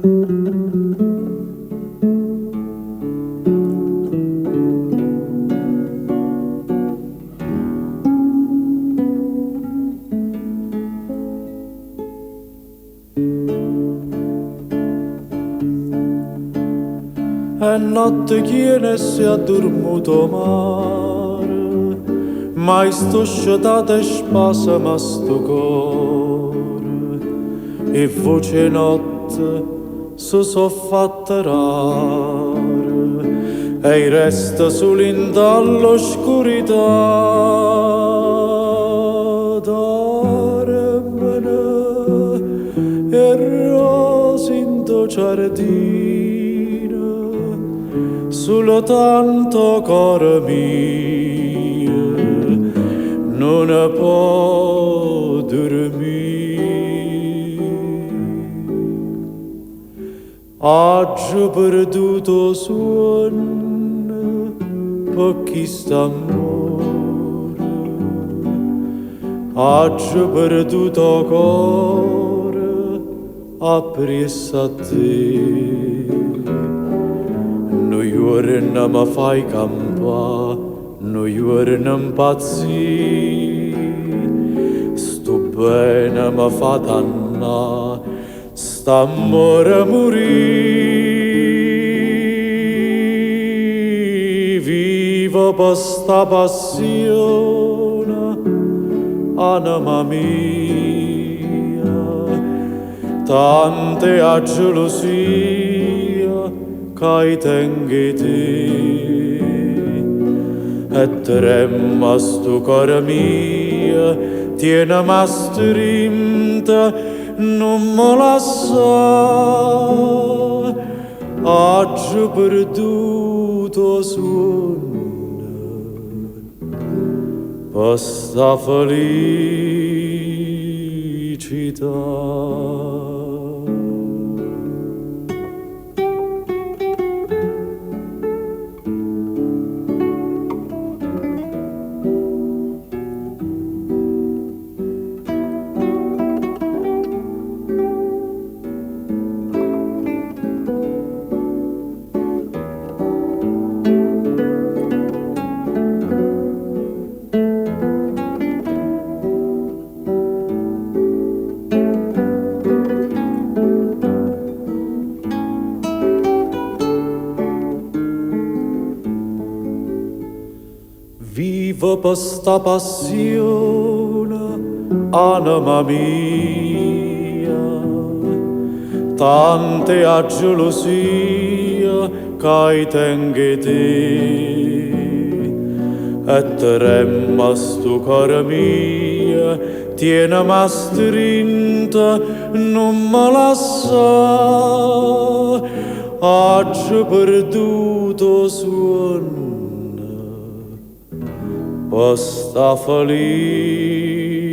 E notte chiene si è dormuto mare, mai sto sciatata e spasa ma sto cuore, e voce notte si so fatta rare, e resta solo in dall'oscurità. Dormene e rose in tuo giardino, solo tanto cuore mio non può dormire. Oggi perduto suono per chi sta amore, oggi perduto cuore appresso a te. Noi ora non mi fai campare, noi ora non impazzire, sto bene mi fa dannare, st'amore morì. Vivo per sta passione, anima mia, tante a gelosia che tengi te, e tremma sto cuore mio, tienimi strinta, non mi lascia. Oggi perduto sonno per sta felicità. Vivo per sta passione, anima mia, tante a gelosia che tengi te, e tremma sto cuore mio, tienimi strinta, non mi lascia. Oggi perduto suono per sta felicità.